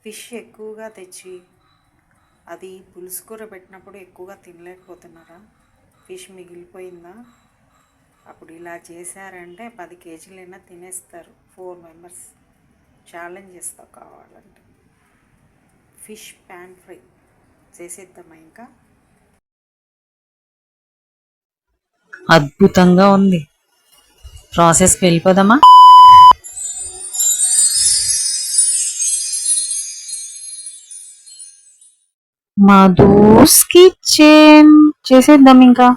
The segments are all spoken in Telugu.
ఫిష్ ఎక్కువగా తెచ్చి అది పులుసు కూర పెట్టినప్పుడు ఎక్కువగా తినలేకపోతున్నారా? ఫిష్ మిగిలిపోయిందా? అప్పుడు ఇలా చేశారంటే 10 కేజీలైనా తినేస్తారు. 4 మెంబర్స్. ఛాలెంజ్ చేస్తా కావాలంటే. ఫిష్ ప్యాన్ ఫ్రై చేసేద్దామా? ఇంకా అద్భుతంగా ఉంది. ప్రాసెస్కి వెళ్ళిపోదామా? మధుస్ కిచెన్ చేసేద్దాం ఇంకా.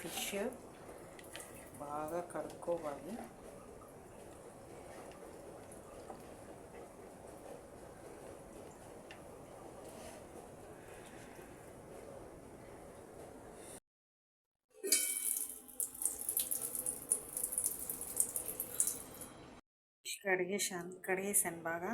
ఫిష్ బాగా కడుక్కోవాలి. కడిగేసాను బాగా.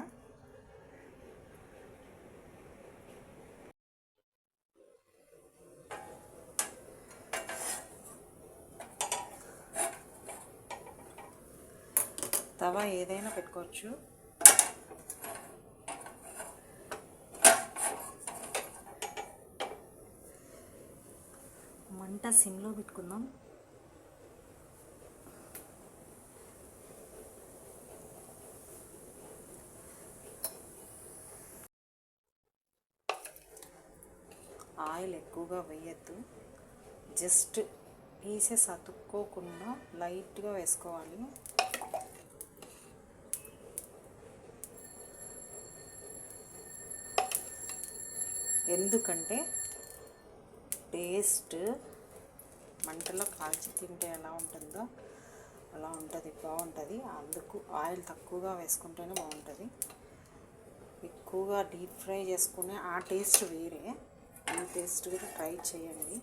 తవా ఏదైనా పెట్టుకోవచ్చు. మంట సిమ్లో పెట్టుకుందాం. ఆయిల్ ఎక్కువగా వేయద్దు. జస్ట్ పీసెస్ అతుక్కోకుండా లైట్గా వేసుకోవాలి. ఎందుకంటే టేస్ట్ మంటలో కాల్చి తింటే ఎలా ఉంటుందో అలా ఉంటుంది, బాగుంటుంది. అందుకు ఆయిల్ తక్కువగా వేసుకుంటేనే బాగుంటుంది. ఎక్కువగా డీప్ ఫ్రై చేసుకునే ఆ టేస్ట్ వేరే. ఈ టేస్ట్ కూడా ట్రై చేయండి.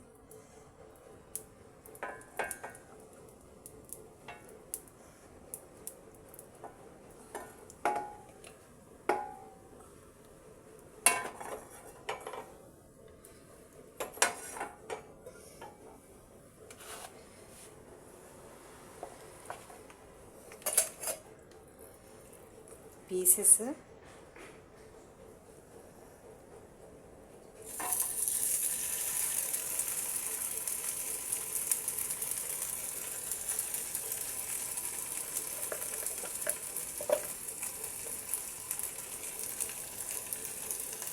పీసెస్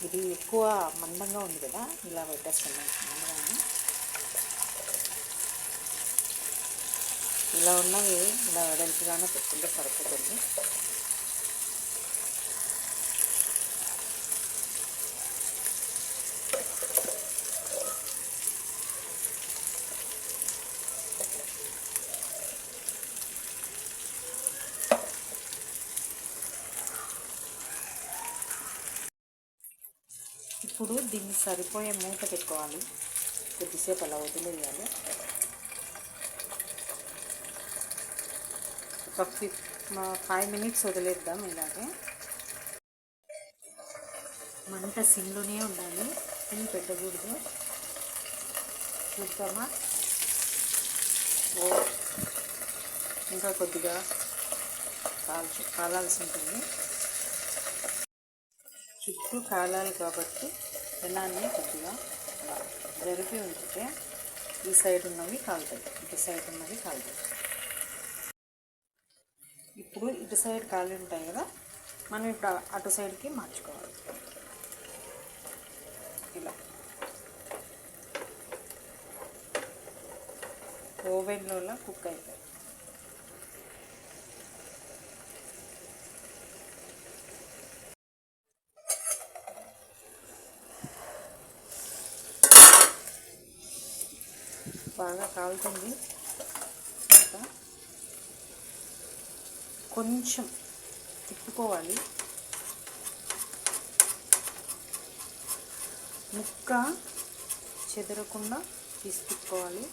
ఇది ఎక్కువ మందంగా ఉంది కదా, ఇలా పెట్టేస్తున్నాను. మందంగా ఇలా ఉన్నవి ఇలా వెడల్పుగానే పెట్టుకుంటే సరిపోతుంది. ఇప్పుడు దీన్ని సరిపోయే మూత పెట్టుకోవాలి. కొద్దిసేపు అలా వదిలేయాలి. ఒక 5 మినిట్స్ వదిలేద్దాం. ఇలాగే మంట సిమ్లోనే ఉండాలి, సిమ్ పెట్టకూడదు. చూద్దామా? ఓ ఇంకా కొద్దిగా కాలాల్సి ఉంటుంది. చుట్టూ కాలాలి కాబట్టి పెనాన్ని కొద్దిగా జరిపి ఉంచితే ఈ సైడ్ ఉన్నవి కాలుతాయి, ఇటు సైడ్ ఉన్నవి కాలుతాయి. ఇప్పుడు ఇటు సైడ్ కాలి ఉంటాయి కదా, మనం ఇప్పుడు అటు సైడ్కి మార్చుకోవాలి. ఇలా ఓవెన్లో కుక్ అవుతాయి. బాగా కాలుతుంది. ఇంకా కొంచెం తిప్పుకోవాలి. ముక్క చెదరకుండా తీసి తిప్పుకోవాలి.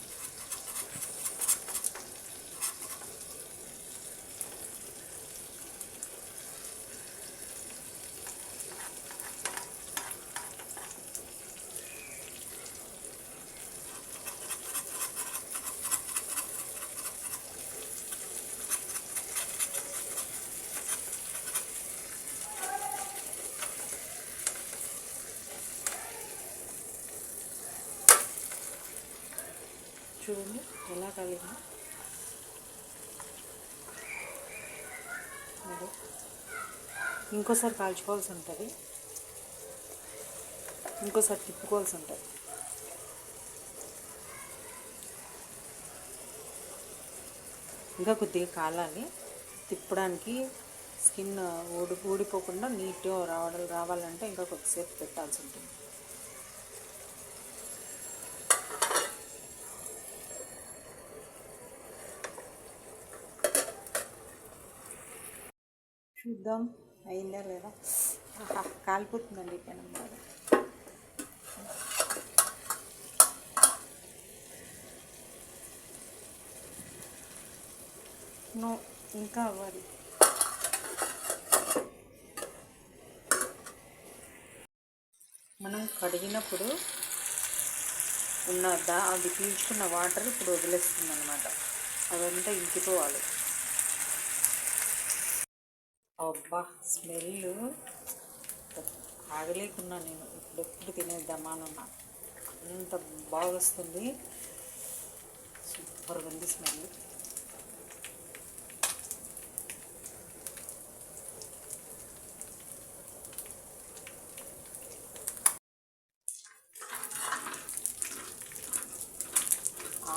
చూడండి ఎలా కాలిందో. అదే ఇంకోసారి కాల్చుకోవాల్సి ఉంటుంది, ఇంకోసారి తిప్పుకోవాల్సి ఉంటుంది. ఇంకా కొద్దిగా కాలాలి తిప్పడానికి. స్కిన్ ఊడిపోకుండా నీట్గా రావాలంటే ఇంకా కొద్దిసేపు పెట్టాల్సి ఉంటుంది. చూద్దాం అయిందా లేదా. కాలిపోతుందండి పెనం బాగా. నో ఇంకా అవ్వాలి. మనం కడిగినప్పుడు అది పీల్చుకున్న వాటర్ ఇప్పుడు వదిలేస్తుంది అన్నమాట. అదంతా ఇంకిపోవాలి. అబ్బా స్మెల్ ఆగలేకున్నా నేను. ఎప్పుడు తినేద్దామానున్నా, అంత బాగా వస్తుంది. సూపర్గా ఉంది స్మెల్.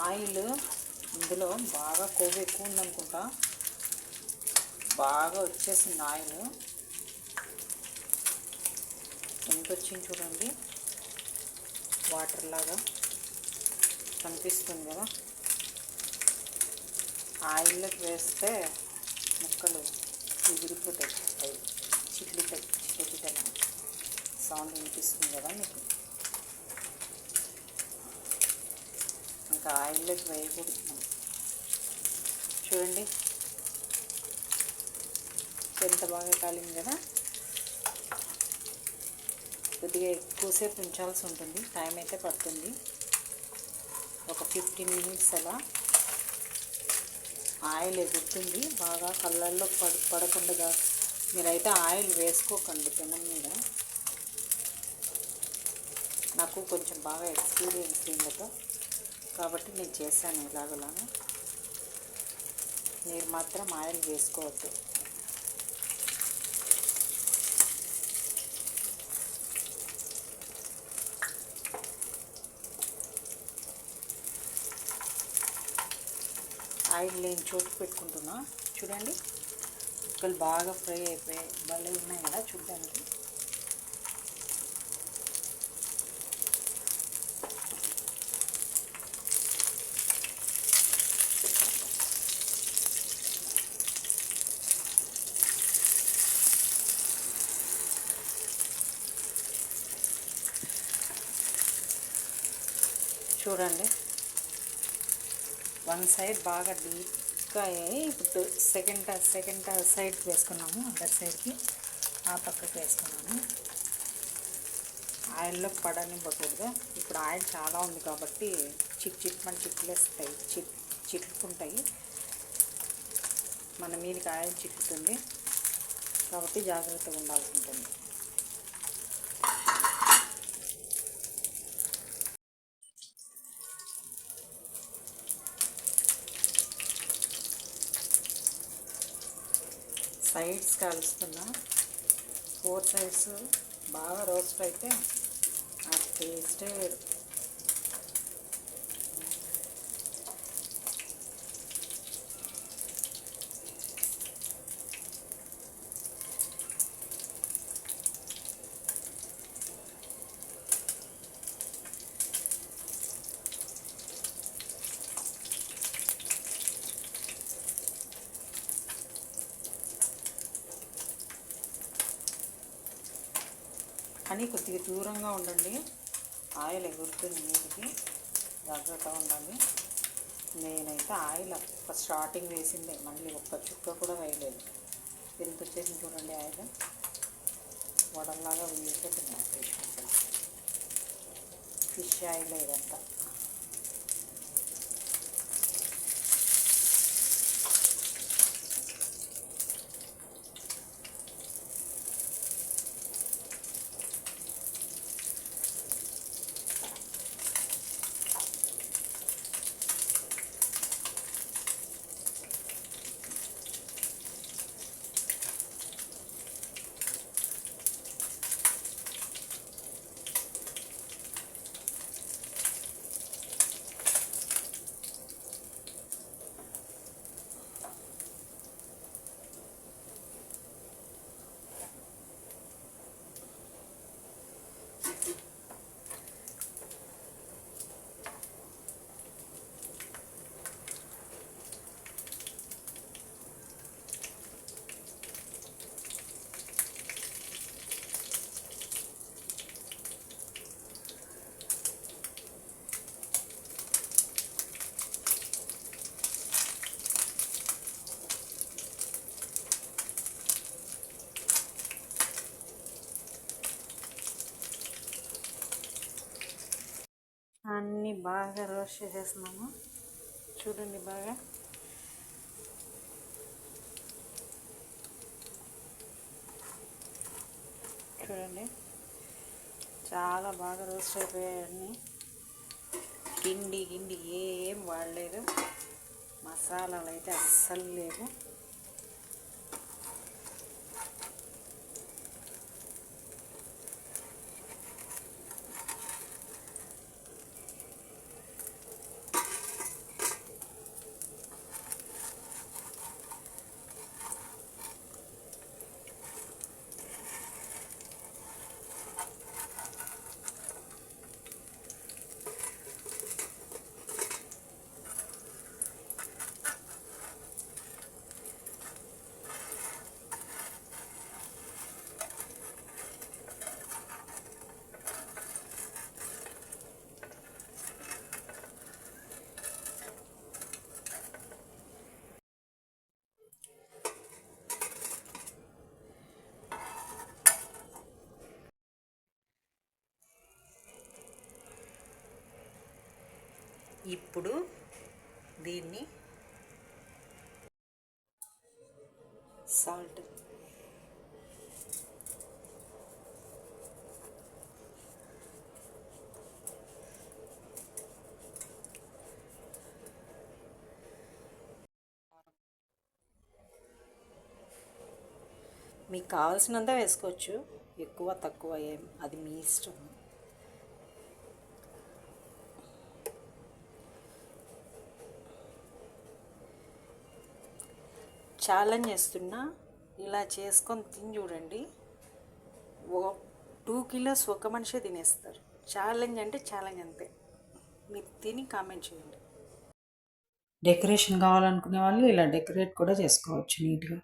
ఆయిల్ ఇందులో బాగా కొవ్వు ఎక్కువ ఉందనుకుంటా, బాగా వచ్చేసింది ఆయిల్. ఎంత వచ్చింది చూడండి, వాటర్ లాగా కనిపిస్తుంది కదా. ఆయిల్లోకి వేస్తే ముక్కలు ఎగిరిపోతాయి, అవి చిట్లిటాయి. సౌండ్ వినిపిస్తుంది కదా మీకు. ఇంకా ఆయిల్లోకి వేయకూడదు. చూడండి ఎంత బాగా కాలింది కదా. కొద్దిగా ఎక్కువసేపు ఉంచాల్సి ఉంటుంది, టైం అయితే పడుతుంది. ఒక 15 మినిట్స్ అలా ఆయిల్ ఎగురుతుంది బాగా. కళ్ళల్లో పడకుండా మీరైతే ఆయిల్ వేసుకోకండి పెనం మీద. నాకు కొంచెం బాగా ఎక్స్పీరియన్స్ దీనితో కాబట్టి నేను చేశాను ఇలాగలాగా. మీరు మాత్రం ఆయిల్ వేసుకోవద్దు. ఆయిల్ లేని చోటు పెట్టుకుంటున్నా. చూడండి ముక్కలు బాగా ఫ్రై అయిపోయాయి, భలే ఉన్నాయి కదా చూడడానికి. చూడండి వన్ సైడ్ బాగా డీప్గా అయ్యాయి. ఇప్పుడు సెకండ్ సైడ్ వేసుకున్నాము, అదర్ సైడ్కి ఆ పక్కకి వేసుకున్నాము. ఆయిల్లో పడనివ్వకూడదు. ఇప్పుడు ఆయిల్ చాలా ఉంది కాబట్టి చిట్లేస్తాయి, చిట్లుకుంటాయి. మన మీదకి ఆయిల్ చిక్కుతుంది కాబట్టి జాగ్రత్తగా ఉండాల్సి ఉంటుంది. సైడ్స్ కాలుస్తున్నా, 4 సైడ్స్ బాగా రోస్ట్ అయితే ఆ టేస్టే వేరు. కానీ కొద్దిగా దూరంగా ఉండండి, ఆయిల్ ఎగురుతుంది మీదికి, జాగ్రత్తగా ఉండాలి. నేనైతే ఆయిల్ స్టార్టింగ్ వేసిందే, మళ్ళీ ఒక్క చుక్క కూడా వేయలేదు. ఎంత వచ్చేసింది చూడండి ఆయిల్, వడల్లాగా వేసేస్తున్నాయి. ఫిష్ ఆయిల్ ఇదంతా. అన్నీ బాగా రోస్ట్ చేసేస్తున్నాము. చూడండి బాగా చూడండి, చాలా బాగా రోస్ట్ అయిపోయాయి అన్నీ. గిండి ఏం వాడలేదు, మసాలాలు అయితే అస్సలు లేవు. ఇప్పుడు దీన్ని సాల్ట్, మీకు కావాల్సినంత వేసుకోవచ్చు, ఎక్కువ తక్కువ ఏం, అది మీ ఇష్టం. ఛాలెంజ్ చేస్తున్నా, ఇలా చేసుకొని తిని చూడండి. 2 కిలోస్ ఒక మనిషే తినేస్తారు. ఛాలెంజ్ అంటే ఛాలెంజ్ అంతే. మీరు తిని కామెంట్ చేయండి. డెకరేషన్ కావాలనుకునే వాళ్ళు ఇలా డెకరేట్ కూడా చేసుకోవచ్చు నీట్గా.